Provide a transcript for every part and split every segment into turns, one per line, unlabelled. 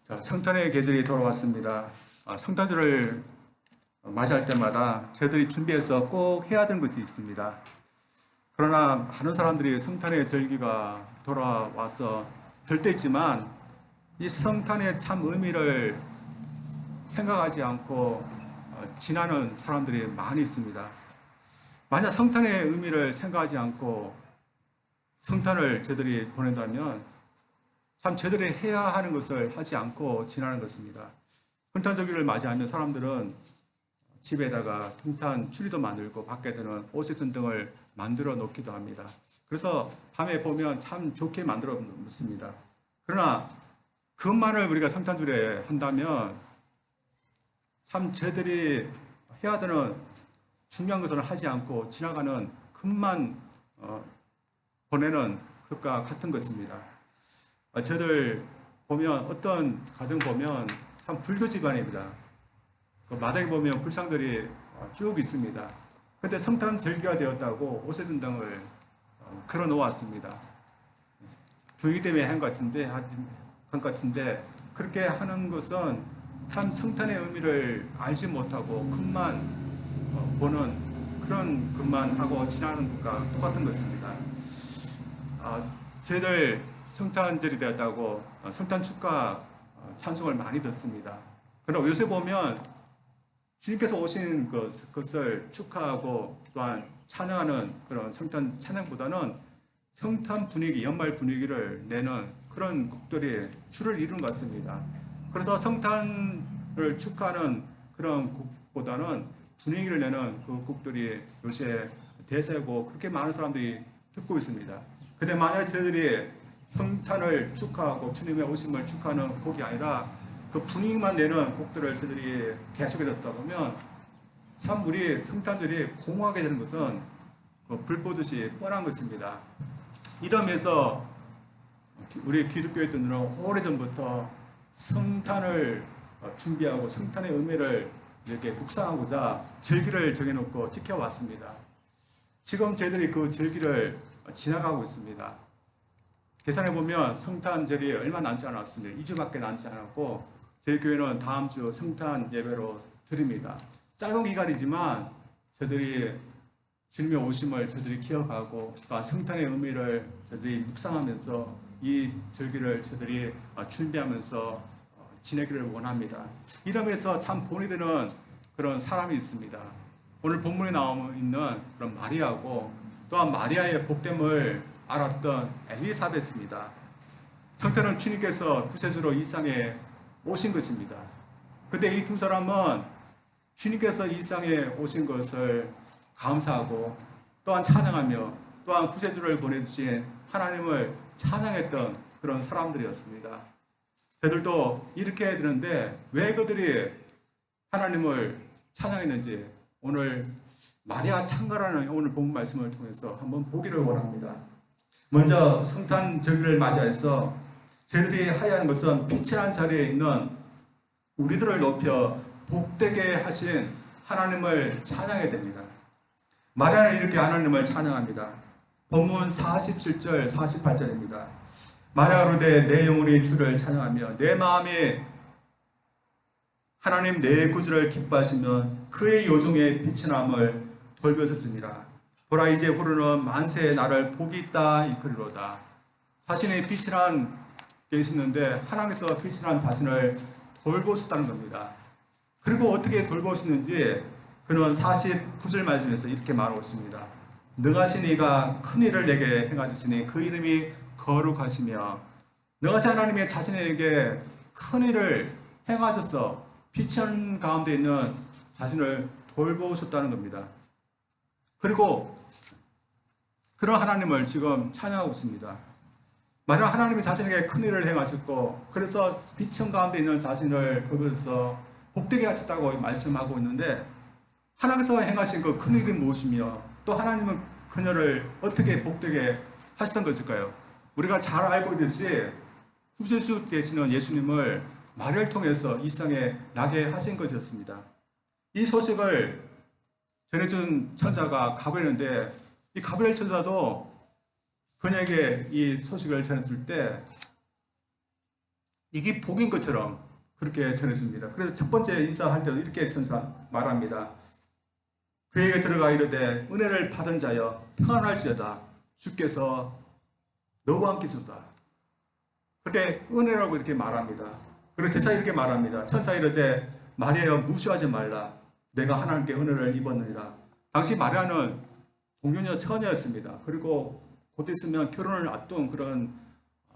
자, 성탄의 계절이 돌아왔습니다. 성탄절을 맞이할 때마다 저희들이 준비해서 꼭 해야 되는 것이 있습니다. 그러나 많은 사람들이 성탄의 절기가 돌아와서 될 때 있지만 이 성탄의 참 의미를 생각하지 않고 지나는 사람들이 많이 있습니다. 만약 성탄의 의미를 생각하지 않고 성탄을 저희들이 보낸다면 참 저들이 해야 하는 것을 하지 않고 지나는 것입니다. 성탄절기를 맞이하면 사람들은 집에다가 성탄 추리도 만들고 밖에서는 오색전등을 만들어 놓기도 합니다. 그래서 밤에 보면 참 좋게 만들어 놓습니다. 그러나 그것만을 우리가 성탄절에 한다면 참 저들이 해야 되는 중요한 것을 하지 않고 지나가는 것만 보내는 것과 같은 것입니다. 저들 보면 어떤 가정 보면 참 불교 집안입니다. 그 마당에 보면 불상들이 쭉 있습니다. 그런데 성탄 절기가 되었다고 오색전등을 걸어 놓았습니다. 분위기 때문에 한 것 같은데 그렇게 하는 것은 참 성탄의 의미를 알지 못하고 것만 보는 그런 것만 하고 지나는 것과 똑같은 것입니다. 저희들 성탄절이 되었다고 성탄 축가 찬송을 많이 듣습니다. 그러나 요새 보면 주님께서 오신 것을 축하하고 또한 찬양하는 그런 성탄 찬양보다는 성탄 분위기, 연말 분위기를 내는 그런 곡들이 주를 이루는 것 같습니다. 그래서 성탄을 축하하는 그런 곡보다는 분위기를 내는 그 곡들이 요새 대세고 그렇게 많은 사람들이 듣고 있습니다. 근데 만약 저희들이 성탄을 축하하고 주님의 오심을 축하하는 곡이 아니라 그 분위기만 내는 곡들을 저희들이 계속해 듣다 보면 참 우리 성탄절이 공허하게 되는 것은 불 보듯이 뻔한 것입니다. 이러면서 우리 기독교의 뜬으로 오래전부터 성탄을 준비하고 성탄의 의미를 이렇게 묵상하고자 절기를 정해놓고 지켜왔습니다. 지금 저희들이 그 절기를 지나가고 있습니다. 계산해보면 성탄절이 얼마 남지 않았습니다. 2주밖에 남지 않았고 저희 교회는 다음 주 성탄 예배로 드립니다. 짧은 기간이지만 저희들이 주님의 오심을 저희들이 기억하고 또 성탄의 의미를 저희들이 묵상하면서 이 절기를 저희들이 준비하면서 지내기를 원합니다. 이러면서 참 본이 되는 그런 사람이 있습니다. 오늘 본문에 나오고 있는 그런 마리아고 또한 마리아의 복됨을 알았던 엘리사벳입니다. 성탄은 주님께서 구세주로 이 땅에 오신 것입니다. 그런데 이 두 사람은 주님께서 이 땅에 오신 것을 감사하고 또한 찬양하며 또한 구세주를 보내주신 하나님을 찬양했던 그런 사람들이었습니다. 저들도 이렇게 해야 되는데 왜 그들이 하나님을 찬양했는지 오늘 마리아 창가라는 오늘 본문 말씀을 통해서 한번 보기를 원합니다. 먼저 성탄 절기를 맞이해서 저희들이 해야 하는 것은 빛이라는 자리에 있는 우리들을 높여 복되게 하신 하나님을 찬양해야 됩니다. 마리아는 이렇게 하나님을 찬양합니다. 본문 47절 48절입니다. 마리아가 이르되 내 영혼이 주를 찬양하며 내 마음이 하나님 내 구주를 기뻐하시며 그의 요종의 빛이 남을 돌보셨습니다. 보라 이제 후르는 만세에 나를 복이 있다 일컬이로다. 자신의 빛이란 게 있었는데 하나님께서 빛이란 자신을 돌보셨다는 겁니다. 그리고 어떻게 돌보셨는지 그는 49절 말씀에서 이렇게 말하고 있습니다. 능하신 이가 큰 일을 내게 행하시니 그 이름이 거룩하시며 능하신 하나님의 자신에게 큰 일을 행하셔서 빛은 가운데 있는 자신을 돌보셨다는 겁니다. 그리고 그런 하나님을 지금 찬양하고 있습니다. 만약 하나님이 자신에게 큰 일을 행하셨고 그래서 빛은 가운데 있는 자신을 돌보셔서 복되게 하셨다고 말씀하고 있는데 하나님께서 행하신 그 큰 일이 무엇이며 또 하나님은 그녀를 어떻게 복되게 하시던 것일까요? 우리가 잘 알고 있듯이 구세주 되시는 예수님을 마리아를 통해서 이 세상에 나게 하신 것이었습니다. 이 소식을 전해준 천사가 가브리엘인데 이 가브리엘 천사도 그녀에게 이 소식을 전했을 때 이게 복인 것처럼 그렇게 전해줍니다. 그래서 첫 번째 인사할 때도 이렇게 천사 말합니다. 그에게 들어가 이르되 은혜를 받은 자여 평안할지어다 주께서 너와 함께 주다. 그렇게 은혜라고 이렇게 말합니다. 그리고 제사 이렇게 말합니다. 천사 이르되 마리아여 무시하지 말라. 내가 하나님께 은혜를 입었느니라. 당시 마리아는 동료녀 처녀였습니다. 그리고 곧 있으면 결혼을 앞둔 그런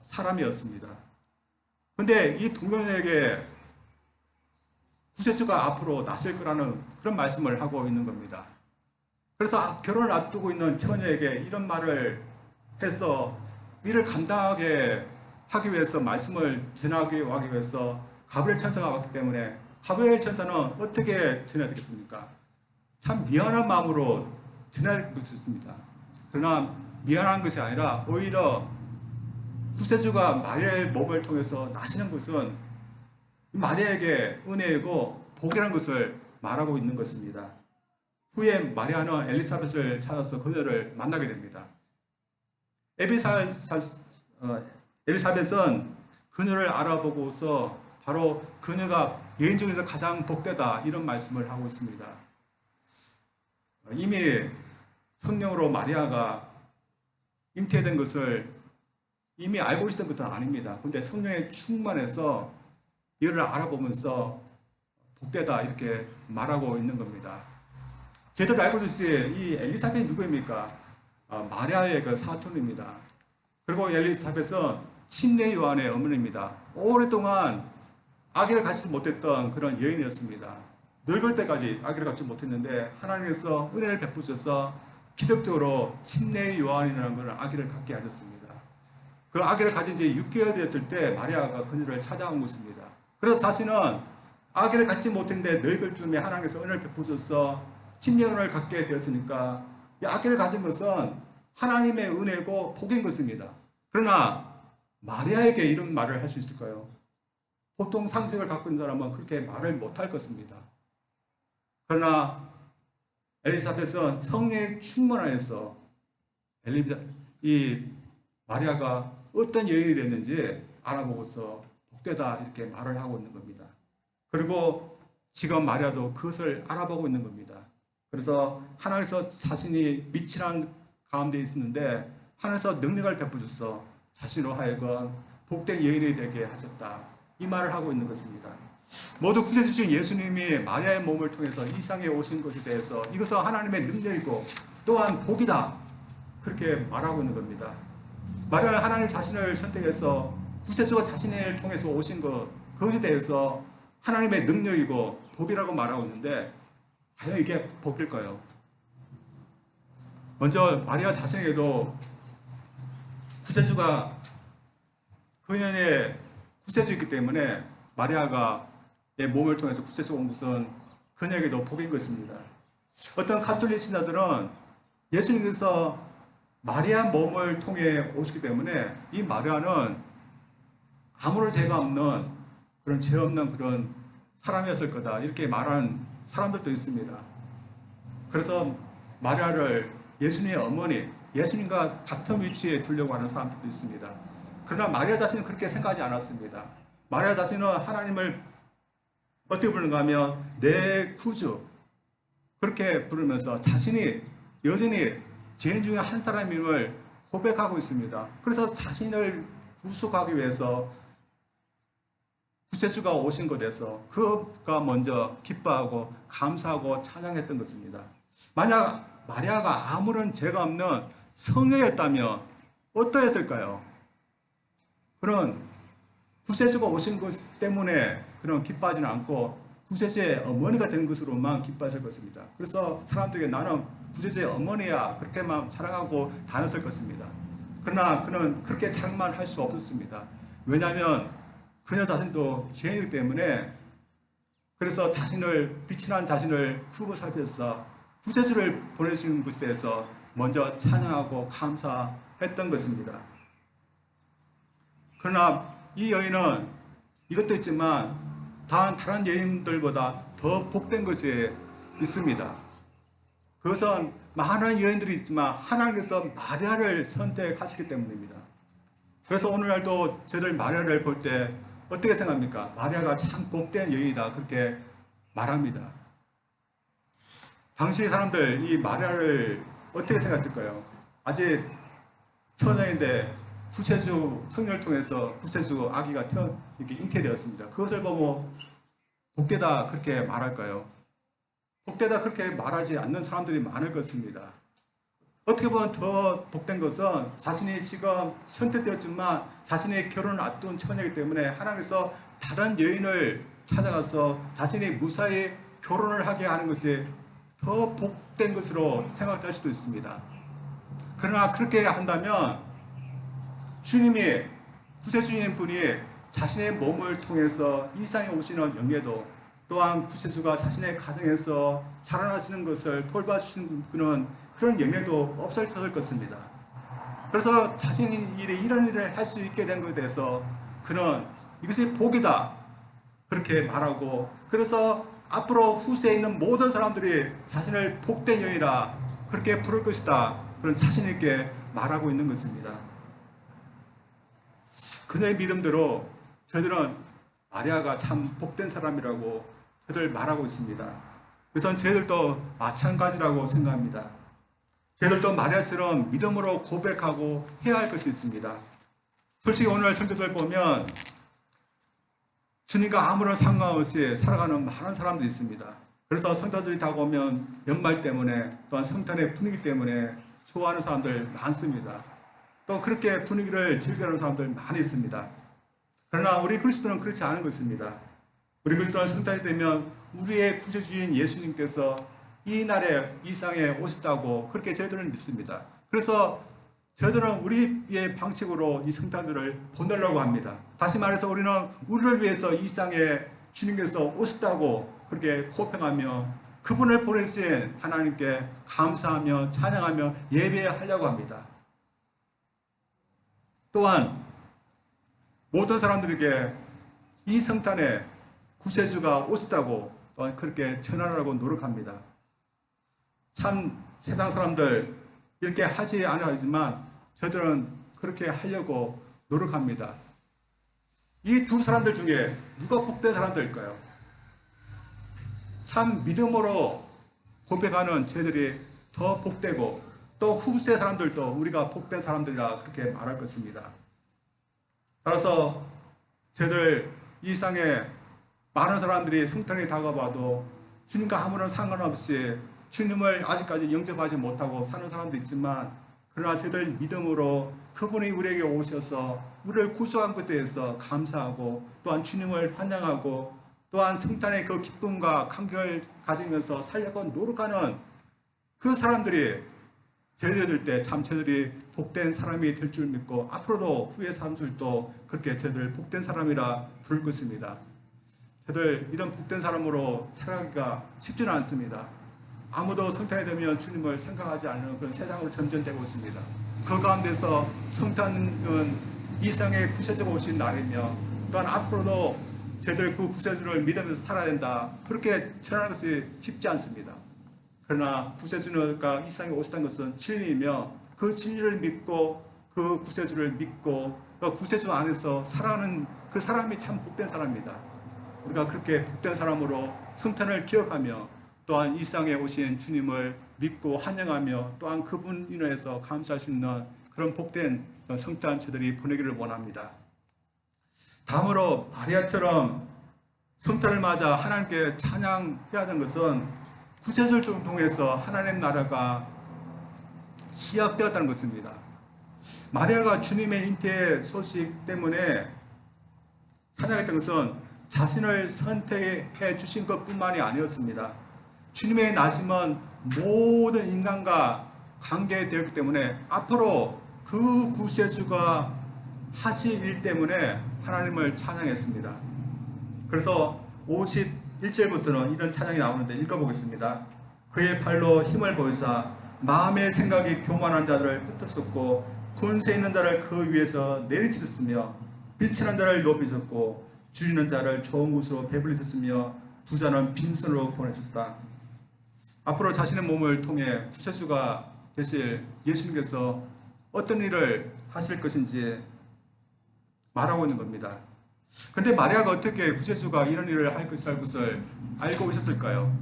사람이었습니다. 근데 이 동료녀에게 구세주가 앞으로 나설 거라는 그런 말씀을 하고 있는 겁니다. 그래서 결혼을 앞두고 있는 처녀에게 이런 말을 해서 이를 감당하게 하기 위해서 말씀을 전하기 위해서 가브리엘 천사가 왔기 때문에 가브리엘 천사는 어떻게 전해야 되겠습니까? 참 미안한 마음으로 전할 것이 있습니다. 그러나 미안한 것이 아니라 오히려 구세주가 마리아의 몸을 통해서 나시는 것은 마리아에게 은혜이고 복이라는 것을 말하고 있는 것입니다. 후에 마리아는 엘리사벳을 찾아서 그녀를 만나게 됩니다. 엘리사벳은 그녀를 알아보고서 바로 그녀가 여인 중에서 가장 복되다 이런 말씀을 하고 있습니다. 이미 성령으로 마리아가 잉태된 것을 이미 알고 있었던 것은 아닙니다. 그런데 성령에 충만해서 이를 알아보면서 복되다 이렇게 말하고 있는 겁니다. 저희들 알고 있듯이 이 엘리사벳이 누구입니까? 마리아의 그 사촌입니다. 그리고 엘리사벳은 침례 요한의 어머니입니다. 오랫동안 아기를 갖지 못했던 그런 여인이었습니다. 늙을 때까지 아기를 갖지 못했는데 하나님께서 은혜를 베푸셔서 기적적으로 침례 요한이라는 그런 아기를 갖게 하셨습니다. 그 아기를 가진 지 6개월 됐을 때 마리아가 그녀를 찾아온 것입니다. 그래서 자신은 아기를 갖지 못했는데 늙을 쯤에 하나님께서 은혜를 베푸셔서 침례 요한을 갖게 되었으니까 이 아기를 가진 것은 하나님의 은혜고 복인 것입니다. 그러나 마리아에게 이런 말을 할 수 있을까요? 보통 상식을 갖고 있는 사람은 그렇게 말을 못할 것입니다. 그러나 엘리사벳은 성령에 충만하여서 이 마리아가 어떤 여인이 됐는지 알아보고서 복되다 이렇게 말을 하고 있는 겁니다. 그리고 지금 마리아도 그것을 알아보고 있는 겁니다. 그래서 하나님께서 자신이 미친한 가운데 있었는데 하나님께서 능력을 베푸셔서 자신으로 하여금 복된 여인이 되게 하셨다. 이 말을 하고 있는 것입니다. 모두 구세주신 예수님이 마리아의 몸을 통해서 이 세상에 오신 것에 대해서 이것은 하나님의 능력이고 또한 복이다. 그렇게 말하고 있는 겁니다. 마리아는 하나님 자신을 선택해서 구세주가 자신을 통해서 오신 것, 그것에 대해서 하나님의 능력이고 복이라고 말하고 있는데 과연 이게 복일까요? 먼저 마리아 자신에게도 구세주가 그녀의 구세주이기 때문에 마리아가 의 몸을 통해서 구세주가 온 것은 그녀에게도 복인 것입니다. 어떤 가톨릭 신자들은 예수님께서 마리아 몸을 통해 오시기 때문에 이 마리아는 아무런 죄가 없는 그런 죄 없는 그런 사람이었을 거다 이렇게 말하는 사람들도 있습니다. 그래서 마리아를 예수님의 어머니, 예수님과 같은 위치에 두려고 하는 사람들도 있습니다. 그러나 마리아 자신은 그렇게 생각하지 않았습니다. 마리아 자신은 하나님을 어떻게 부르는가 하면 내 구주 그렇게 부르면서 자신이 여전히 죄인 중에 한 사람임을 고백하고 있습니다. 그래서 자신을 구속하기 위해서 구세주가 오신 것에서 그가 먼저 기뻐하고 감사하고 찬양했던 것입니다. 만약 마리아가 아무런 죄가 없는 성녀였다면 어떠했을까요? 그런 구세주가 오신 것 때문에 그런 기뻐하지는 않고 구세주의 어머니가 된 것으로만 기뻐하실 것입니다. 그래서 사람들에게 나는 구세주의 어머니야 그렇게만 자랑하고 다녔을 것입니다. 그러나 그는 그렇게 자랑만 할 수 없었습니다. 왜냐하면 그녀 자신도 죄인이기 때문에 그래서 비친한 자신을 크고 살펴서 구세주를 보내주신 것에 대해서 먼저 찬양하고 감사했던 것입니다. 그러나 이 여인은 이것도 있지만 다른 여인들보다 더 복된 것이 있습니다. 그것은 많은 여인들이 있지만 하나님께서 마리아를 선택하셨기 때문입니다. 그래서 오늘날도 저희들 마리아를 볼 때 어떻게 생각합니까? 마리아가 참 복된 여인이다 그렇게 말합니다. 당시 사람들 이 마리아를 어떻게 생각했을까요? 아직 처녀인데 구세주 성녀를 통해서 구세주 아기가 이렇게 잉태되었습니다. 그것을 보고 복되다 그렇게 말할까요? 복되다 그렇게 말하지 않는 사람들이 많을 것입니다. 어떻게 보면 더 복된 것은 자신이 지금 선택되었지만 자신의 결혼을 앞둔 처녀이기 때문에 하나님께서 다른 여인을 찾아가서 자신이 무사히 결혼을 하게 하는 것이 더 복된 것으로 생각할 수도 있습니다. 그러나 그렇게 한다면 주님이 구세주인 분이 자신의 몸을 통해서 이 세상에 오시는 영예도 또한 구세주가 자신의 가정에서 자라나시는 것을 돌봐주시는 그런 영예도 없어졌을 것입니다. 그래서 자신이 이런 일을 할 수 있게 된 것에 대해서 그는 이것이 복이다 그렇게 말하고, 그래서 앞으로 후세에 있는 모든 사람들이 자신을 복된 여인이라 그렇게 부를 것이다 그런 자신 있게 말하고 있는 것입니다. 그녀의 믿음대로 저희들은 마리아가 참 복된 사람이라고 저희들 말하고 있습니다. 그래서 저희들도 마찬가지라고 생각합니다. 저희들도 마리아처럼 믿음으로 고백하고 해야 할 것이 있습니다. 솔직히 오늘 성도들 보면 주님과 아무런 상관없이 살아가는 많은 사람들이 있습니다. 그래서 성도들이 다가오면 연말 때문에 또한 성탄의 분위기 때문에 좋아하는 사람들 많습니다. 또 그렇게 분위기를 즐기는 사람들 많이 있습니다. 그러나 우리 그리스도는 그렇지 않은 것입니다. 우리 그리스도는 성탄이 되면 우리의 구세주인 예수님께서 이 날에 이 세상에 오셨다고 그렇게 저희들은 믿습니다. 그래서 저희들은 우리의 방식으로 이 성탄절을 보내려고 합니다. 다시 말해서 우리는 우리를 위해서 이 세상에 주님께서 오셨다고 그렇게 고백하며 그분을 보내신 하나님께 감사하며 찬양하며 예배하려고 합니다. 또한 모든 사람들에게 이 성탄에 구세주가 오셨다고 또한 그렇게 전하려고 노력합니다. 참 세상 사람들 이렇게 하지 않으지만 저들은 그렇게 하려고 노력합니다. 이 두 사람들 중에 누가 복된 사람들일까요? 참 믿음으로 고백하는 저희들이 더 복되고 또 후세 사람들도 우리가 복된 사람들이라 그렇게 말할 것입니다. 따라서 저희들 이 세상에 많은 사람들이 성탄이 다가와도 주님과 아무런 상관없이 주님을 아직까지 영접하지 못하고 사는 사람도 있지만, 그러나 저희들 믿음으로 그분이 우리에게 오셔서 우리를 구속한 것에 대해서 감사하고 또한 주님을 환영하고 또한 성탄의 그 기쁨과 감격을 가지면서 살려고 노력하는 그 사람들이 저희들 때 참 저희들이 복된 사람이 될 줄 믿고 앞으로도 후의 사람들도 그렇게 저희들 복된 사람이라 부를 것입니다. 저희들 이런 복된 사람으로 살아가기가 쉽지는 않습니다. 아무도 성탄이 되면 주님을 생각하지 않는 그런 세상으로 전전되고 있습니다. 그 가운데서 성탄은 이 세상에 구세주가 오신 날이며 또한 앞으로도 저희들 그 구세주를 믿으면서 살아야 된다 그렇게 전하는 것이 쉽지 않습니다. 그러나 구세주가 이 세상에 오셨다는 것은 진리이며 그 진리를 믿고 그 구세주를 믿고 그 구세주 안에서 살아가는 그 사람이 참 복된 사람입니다. 우리가 그렇게 복된 사람으로 성탄을 기억하며 또한 이 세상에 오신 주님을 믿고 환영하며 또한 그분 인해서 감사할 수 있는 그런 복된 성탄 저들이 보내기를 원합니다. 다음으로 마리아처럼 성탄을 맞아 하나님께 찬양해야 하는 것은 구세주를 통해서 하나님 나라가 시작되었다는 것입니다. 마리아가 주님의 잉태 소식 때문에 찬양했던 것은 자신을 선택해 주신 것뿐만이 아니었습니다. 주님의 나심은 모든 인간과 관계되었기 때문에 앞으로 그 구세주가 하실 일 때문에 하나님을 찬양했습니다. 그래서 51절부터는 이런 찬양이 나오는데 읽어보겠습니다. 그의 팔로 힘을 보이사 마음의 생각이 교만한 자들을 흩었었고 권세 있는 자를 그 위에서 내리치셨으며 비치는 자를 높이셨고 줄이는 자를 좋은 곳으로 배불리셨으며 부자는 빈손으로 보내셨다. 앞으로 자신의 몸을 통해 구세주가 되실 예수님께서 어떤 일을 하실 것인지 말하고 있는 겁니다. 근데 마리아가 어떻게 구세주가 이런 일을 할 것을 알고 있었을까요?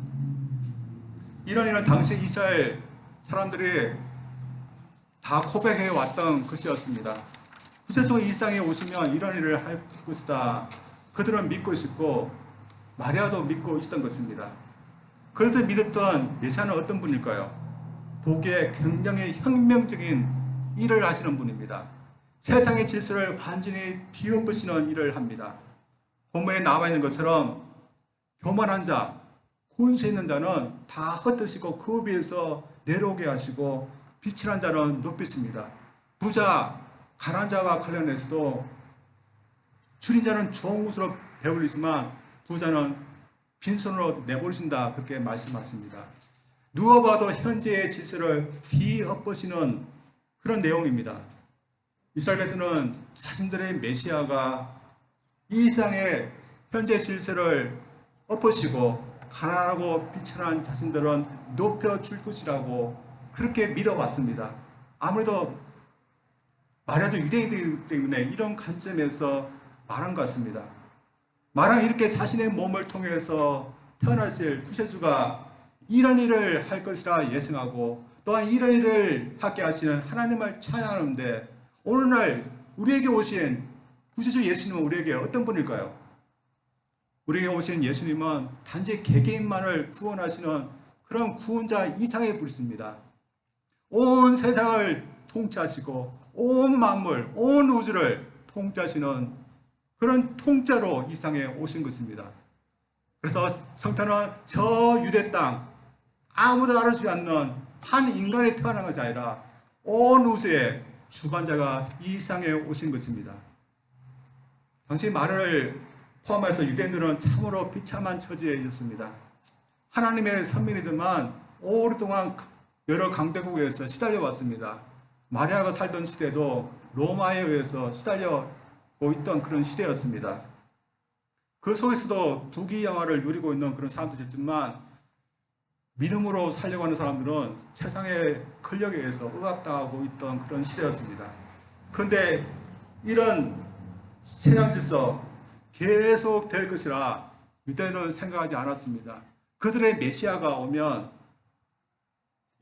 이런 일은 당시 이스라엘 사람들이 다 고백해 왔던 것이었습니다. 구세주가 이 땅에 오시면 이런 일을 할 것이다. 그들은 믿고 있었고 마리아도 믿고 있었던 것입니다. 그들을 믿었던 메시아는 어떤 분일까요? 보기에 굉장히 혁명적인 일을 하시는 분입니다. 세상의 질서를 완전히 뒤엎으시는 일을 합니다. 본문에 나와 있는 것처럼 교만한 자, 권세 있는 자는 다 흩으시고 그 위에서 내려오게 하시고 비천한 자는 높이십니다. 부자, 가난한 자와 관련해서도 줄인 자는 좋은 것으로 배불리지만 부자는 빈손으로 내버리신다, 그렇게 말씀하십니다. 누가 봐도 현재의 질서를 뒤엎으시는 그런 내용입니다. 이스라엘에서는 자신들의 메시아가 이 세상의 현재 질서를 엎으시고 가난하고 비천한 자신들은 높여줄 것이라고 그렇게 믿어왔습니다. 아무래도 마리아도 유대인이기 때문에 이런 관점에서 말한 것 같습니다. 마리아는 이렇게 자신의 몸을 통해서 태어나실 구세주가 이런 일을 할 것이라 예상하고 또한 이런 일을 하게 하시는 하나님을 찬양하는데, 오늘날 우리에게 오신 구세주 예수님은 우리에게 어떤 분일까요? 우리에게 오신 예수님은 단지 개개인만을 구원하시는 그런 구원자 이상의 분이십니다. 온 세상을 통치하시고 온 만물, 온 우주를 통치하시는 그런 통짜로 이 땅에 오신 것입니다. 그래서 성탄은 저 유대 땅 아무도 알아주지 않는 한 인간이 태어난 것이 아니라 온 우주의 주관자가 이 땅에 오신 것입니다. 당시 말을 포함해서 유대인들은 참으로 비참한 처지에 있었습니다. 하나님의 선민이지만 오랫동안 여러 강대국에서 시달려 왔습니다. 마리아가 살던 시대도 로마에 의해서 시달려고 있던 그런 시대였습니다. 그 속에서도 부귀영화를 누리고 있는 그런 사람들이었지만 믿음으로 살려고 하는 사람들은 세상의 권력에 의해서 억압당하고 있던 그런 시대였습니다. 그런데 이런 세상 질서 계속 될 것이라 유대인은 생각하지 않았습니다. 그들의 메시아가 오면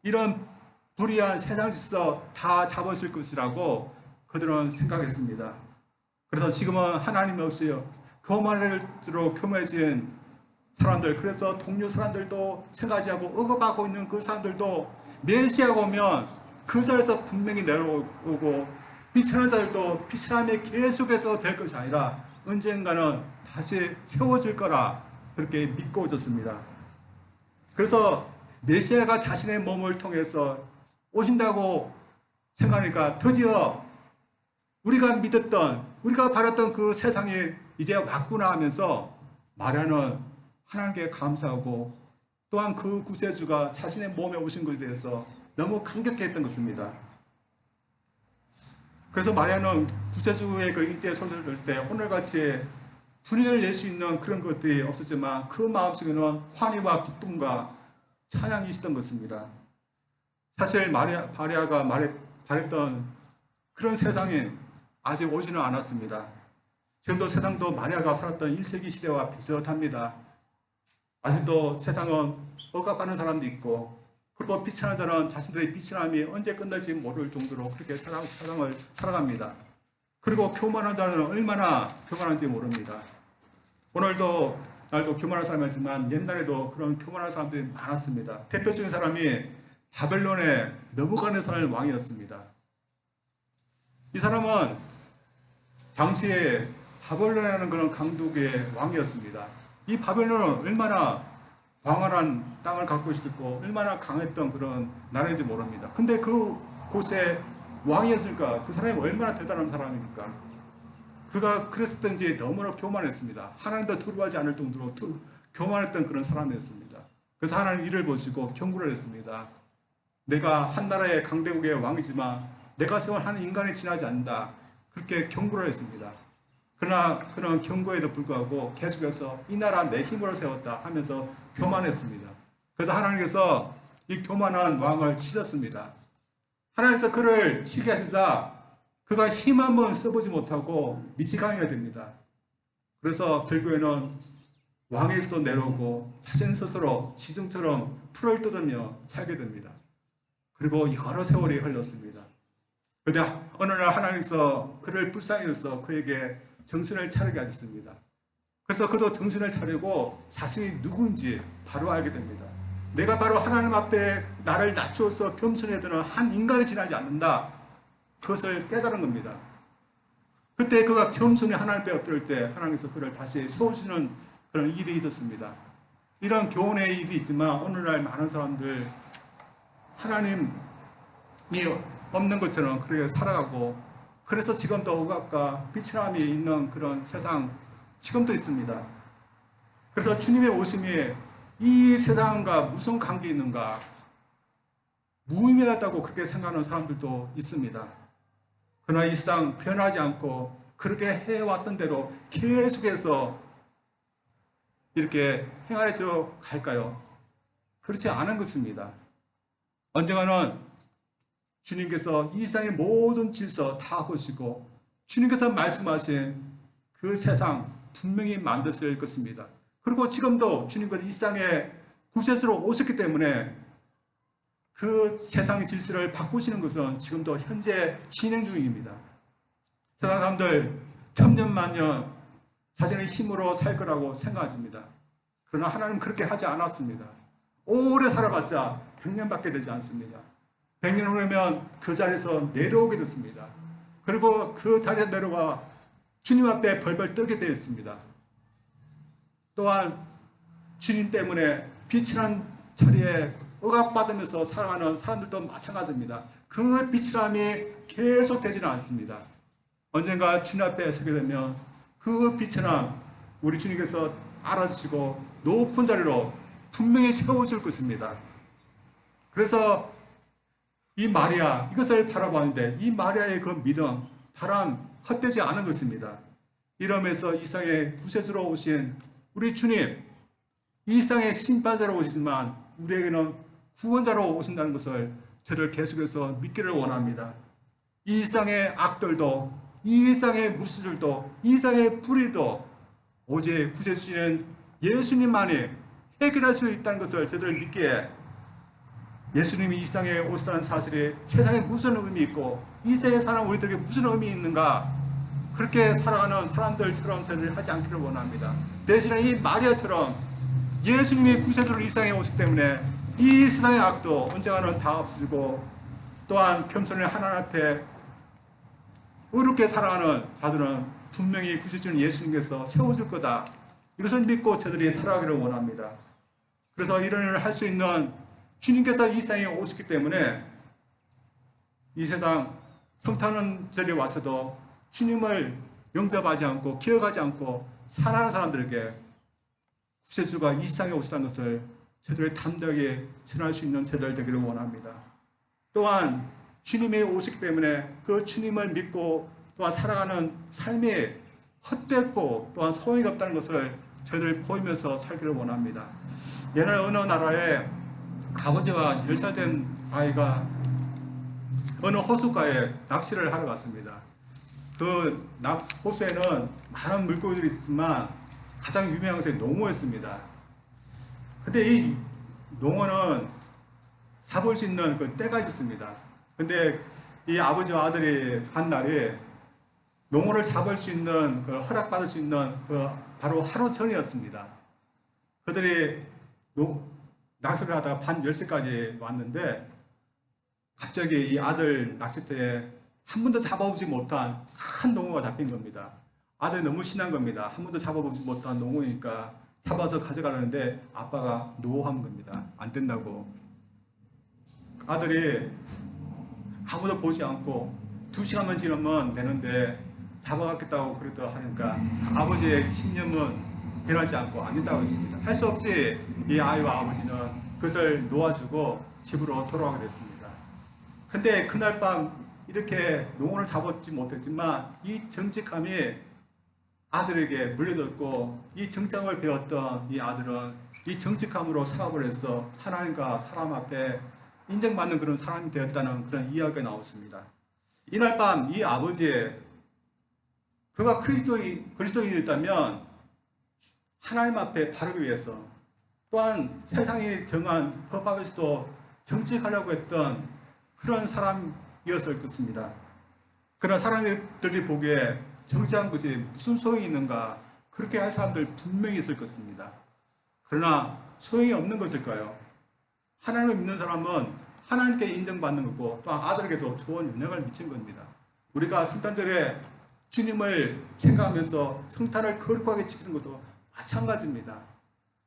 이런 불의한 세상 질서 다 잡으실 것이라고 그들은 생각했습니다. 그래서 지금은 하나님이 없어요. 교만으로 교만해진 사람들, 그래서 동료 사람들도 생각하지 않고 억압하고 있는 그 사람들도 메시아가 오면 그 자리에서 분명히 내려오고 비천한 자들도 비천함이 계속해서 될 것이 아니라 언젠가는 다시 세워질 거라 그렇게 믿고 있었습니다. 그래서 메시아가 자신의 몸을 통해서 오신다고 생각하니까 드디어 우리가 믿었던, 우리가 바랐던 그 세상이 이제 왔구나 하면서 마리아는 하나님께 감사하고 또한 그 구세주가 자신의 몸에 오신 것에 대해서 너무 감격했던 것입니다. 그래서 마리아는 구세주의 그 이때 소식을 들을 때 오늘같이 분위기를 낼 수 있는 그런 것들이 없었지만 그 마음속에는 환희와 기쁨과 찬양이 있었던 것입니다. 사실 마리아가 바랬던 그런 세상이 아직 오지는 않았습니다. 지금도 세상도 마리아가 살았던 1세기 시대와 비슷합니다. 아직도 세상은 억압하는 사람도 있고, 그리고 비천한 자는 자신들의 비천함이 언제 끝날지 모를 정도로 그렇게 세상을 살아갑니다. 그리고 교만한 자는 얼마나 교만한지 모릅니다. 오늘도 날도 교만한 사람이었지만 옛날에도 그런 교만한 사람들이 많았습니다. 대표적인 사람이 바벨론의 느부갓네살 왕이었습니다. 이 사람은 당시에 바벨론이라는 그런 강국의 왕이었습니다. 이 바벨론은 얼마나 광활한 땅을 갖고 있었고 얼마나 강했던 그런 나라인지 모릅니다. 근데 그 곳에 왕이었으니까 그 사람이 얼마나 대단한 사람입니까? 그가 그랬었던지 너무나 교만했습니다. 하나님도 두려워하지 않을 정도로 교만했던 그런 사람이었습니다. 그래서 하나님 이를 보시고 경고를 했습니다. 내가 한 나라의 강대국의 왕이지만 내가 세워한 인간에 지나지 않는다. 그렇게 경고를 했습니다. 그러나 그런 경고에도 불구하고 계속해서 이 나라 내 힘으로 세웠다 하면서 교만했습니다. 그래서 하나님께서 이 교만한 왕을 치셨습니다. 하나님께서 그를 치게 하시자 그가 힘 한번 써보지 못하고 미치광이가 됩니다. 그래서 결국에는 왕에서도 내려오고 자신 스스로 시중처럼 풀을 뜯으며 살게 됩니다. 그리고 여러 세월이 흘렀습니다. 그런데 어느 날 하나님께서 그를 불쌍히 여겨서 그에게 정신을 차리게 하셨습니다. 그래서 그도 정신을 차리고 자신이 누군지 바로 알게 됩니다. 내가 바로 하나님 앞에 나를 낮추어서 겸손히 드는 한 인간이 지나지 않는다. 그것을 깨달은 겁니다. 그때 그가 겸손히 하나님 앞에 엎드릴 때 하나님께서 그를 다시 세우시는 그런 일이 있었습니다. 이런 교훈의 일이 있지만 오늘날 많은 사람들 하나님이 없는 것처럼 그렇게 살아가고, 그래서 지금도 억압과 비천함이 있는 그런 세상 지금도 있습니다. 그래서 주님의 오심이 이 세상과 무슨 관계 있는가, 무의미하다고 그렇게 생각하는 사람들도 있습니다. 그러나 이 세상 변하지 않고 그렇게 해왔던 대로 계속해서 이렇게 행하여져 갈까요? 그렇지 않은 것입니다. 언젠가는 주님께서 이 세상의 모든 질서 다 보시고 주님께서 말씀하신 그 세상 분명히 만드실 것입니다. 그리고 지금도 주님께서 이 세상에 구세주로 오셨기 때문에 그 세상의 질서를 바꾸시는 것은 지금도 현재 진행 중입니다. 세상 사람들 천년만년 자신의 힘으로 살 거라고 생각하십니다. 그러나 하나님은 그렇게 하지 않았습니다. 오래 살아봤자 100년밖에 되지 않습니다. 100년 후면 그 자리에서 내려오게 됐습니다. 그리고 그 자리에서 내려와 주님 앞에 벌벌 떠게 되어 있습니다. 또한 주님 때문에 비천한 자리에 억압받으면서 살아가는 사람들도 마찬가지입니다. 그 비천함이 계속 되지는 않습니다. 언젠가 주님 앞에 서게 되면 그 비천함 우리 주님께서 알아주시고 높은 자리로 분명히 세워줄 것입니다. 그래서 이 마리아, 이것을 바라보는데 이 마리아의 그 믿음, 바람 헛되지 않은 것입니다. 이러면서 이 세상에 구세주로 오신 우리 주님, 이 세상에 심판자로 오시지만 우리에게는 구원자로 오신다는 것을 저를 계속해서 믿기를 원합니다. 이 세상의 악들도, 이 세상의 무시들도, 이 세상의 불의도 오직 구세주시는 예수님만이 해결할 수 있다는 것을 저들 믿기에, 예수님이 이 세상에 오시다는 사실이 세상에 무슨 의미 있고 이 세상에 사는 우리들에게 무슨 의미 있는가, 그렇게 살아가는 사람들처럼 저들 하지 않기를 원합니다. 대신에 이 마리아처럼 예수님이 구세주로 이 세상에 오시기 때문에 이 세상의 악도 언젠가는 다 없어지고, 또한 겸손히 하나님 앞에 의롭게 살아가는 자들은 분명히 구세주는 예수님께서 세워줄 거다. 이것을 믿고 저들이 살아가기를 원합니다. 그래서 이런 일을 할 수 있는 주님께서 이 세상에 오셨기 때문에 이 세상 성탄은 절에 와서도 주님을 영접하지 않고 기억하지 않고 살아가는 사람들에게 구세주가 이 세상에 오시다는 것을 저들이 담대하게 전할 수 있는 저들 되기를 원합니다. 또한 주님이 오시기 때문에 그 주님을 믿고 또한 살아가는 삶이 헛되고 또한 소용이 없다는 것을 저희들 보이면서 살기를 원합니다. 옛날 어느 나라에 아버지와 10살 된 아이가 어느 호숫가에 낚시를 하러 갔습니다. 그 호수에는 많은 물고기들이 있지만 가장 유명한 것이 농어였습니다. 근데 이 농어는 잡을 수 있는 그 때가 있었습니다. 근데 이 아버지와 아들이 한 날이 농어를 잡을 수 있는 그 허락받을 수 있는 그 바로 하루 전이었습니다. 그들이 낚시를 하다가 밤 10시까지 왔는데 갑자기 이 아들 낚싯대에 한 번도 잡아보지 못한 큰 농어가 잡힌 겁니다. 아들이 너무 신난 겁니다. 한 번도 잡아보지 못한 농어니까 잡아서 가져가려는데 아빠가 노한 겁니다. 안 된다고. 아들이 아무도 보지 않고 2시간만 지나면 되는데 잡아갔겠다고 그랬다 하니까 아버지의 신념은 변하지 않고 안 된다고 했습니다. 할 수 없이 이 아이와 아버지는 그것을 놓아주고 집으로 돌아가게 됐습니다. 근데 그날 밤 이렇게 농어를 잡았지 못했지만 이 정직함이 아들에게 물려졌고, 이 정장을 배웠던 이 아들은 이 정직함으로 사업을 해서 하나님과 사람 앞에 인정받는 그런 사람이 되었다는 그런 이야기가 나왔습니다. 이날 밤 이 아버지의 그가 그리스도인이었다면 하나님 앞에 바르기 위해서 또한 세상이 정한 법 앞에서도 정직하려고 했던 그런 사람이었을 것입니다. 그러나 사람들이 보기에 정직한 것이 무슨 소용이 있는가 그렇게 할 사람들 분명히 있을 것입니다. 그러나 소용이 없는 것일까요? 하나님을 믿는 사람은 하나님께 인정받는 거고 또 아들에게도 좋은 영향을 미친 겁니다. 우리가 성탄절에 주님을 생각하면서 성탄을 거룩하게 지키는 것도 마찬가지입니다.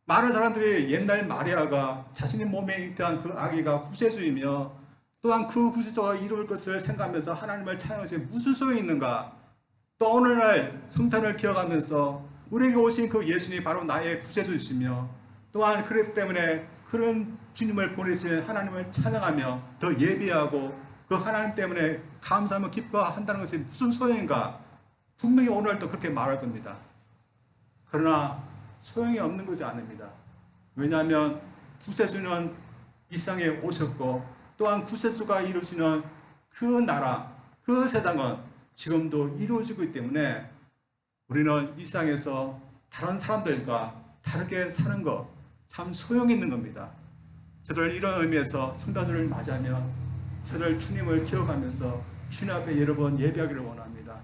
많은 사람들이 옛날 마리아가 자신의 몸에 잉태한 그 아기가 구세주이며 또한 그 구세주가 이룰 것을 생각하면서 하나님을 찬양하시 무슨 소용이 있는가? 또 오늘날 성탄을 기억하면서 우리에게 오신 그 예수님이 바로 나의 구세주이시며 또한 그렇기 때문에 그런 주님을 보내신 하나님을 찬양하며 더 예비하고 그 하나님 때문에 감사하며 기뻐한다는 것이 무슨 소용인가? 분명히 오늘도 그렇게 말할 겁니다. 그러나 소용이 없는 것이 아닙니다. 왜냐하면 구세주는 이 세상에 오셨고 또한 구세주가 이루시는 그 나라, 그 세상은 지금도 이루어지고 있기 때문에 우리는 이 세상에서 다른 사람들과 다르게 사는 것 참 소용이 있는 겁니다. 저들 이런 의미에서 성탄절을 맞이하며 저들 주님을 기억하면서 주님 앞에 여러 번 예배하기를 원합니다.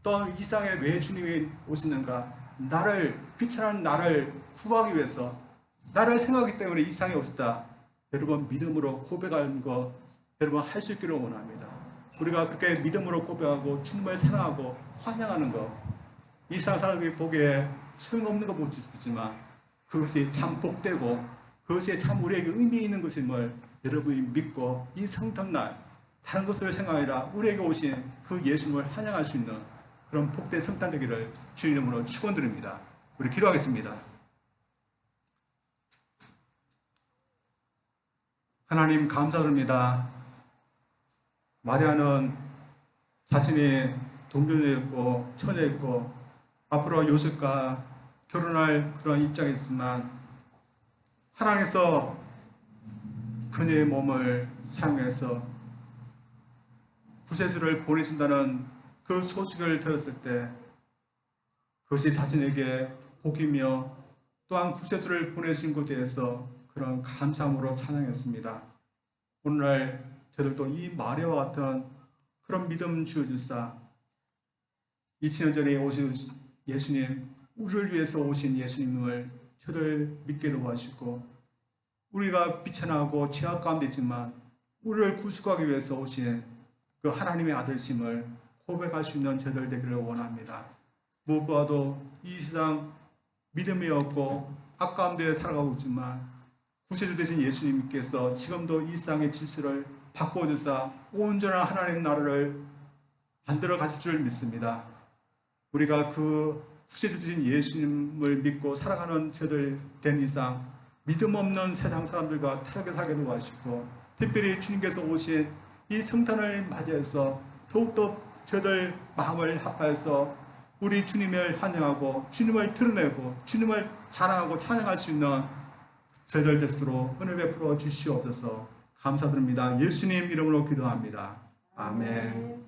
또 이 세상에 왜 주님이 오시는가? 나를 귀찮은 나를 구하기 위해서 나를 생각하기 때문에 이 세상에 오셨다. 여러분 믿음으로 고백하는 거 여러분 할 수 있기를 원합니다. 우리가 그렇게 믿음으로 고백하고 주님을 사랑하고 환영하는 거 이 세상 사람들이 보기에 소용없는 거 볼 수 있지만 그것이 참 복되고 그것이 참 우리에게 의미 있는 것임을 여러분이 믿고 이 성탄날 다른 것을 생각하라 우리에게 오신 그 예수님을 환영할 수 있는 그런 복된 성탄 되기를 주의 이름으로 축원드립니다. 우리 기도하겠습니다. 하나님 감사드립니다. 마리아는 자신이 동정녀였고 처녀였고 앞으로 요셉과 결혼할 그런 입장이 있지만 하나님께서 그녀의 몸을 사용해서 구세주를 보내신다는 그 소식을 들었을 때 그것이 자신에게 복이며 또한 구세주를 보내신 것에 대해서 그런 감사함으로 찬양했습니다. 오늘날 저들도 이 마리아와 같은 그런 믿음 주어주사 2000년 전에 오신 예수님 우리를 위해서 오신 예수님을 저를 믿게 도와주시고 우리가 비천하고 죄악 가운데 있지만 우리를 구속하기 위해서 오신 그 하나님의 아들심을 고백할 수 있는 저들 되기를 원합니다. 무엇보다도 이 세상 믿음이 없고 악 가운데 살아가고 있지만 구세주 되신 예수님께서 지금도 이 세상의 질서를 바꿔주사 온전한 하나님 나라를 만들어 가실 줄 믿습니다. 우리가 그 구세주 되신 예수님을 믿고 살아가는 저들 된 이상 믿음 없는 세상 사람들과 타락에 살게 도와주시고 특별히 주님께서 오신 이 성탄을 맞이해서 더욱더 저들 마음을 합하여서 우리 주님을 환영하고 주님을 드러내고 주님을 자랑하고 찬양할 수 있는 저들 되도록 은혜 베풀어 주시옵소서. 감사드립니다. 예수님 이름으로 기도합니다. 아멘.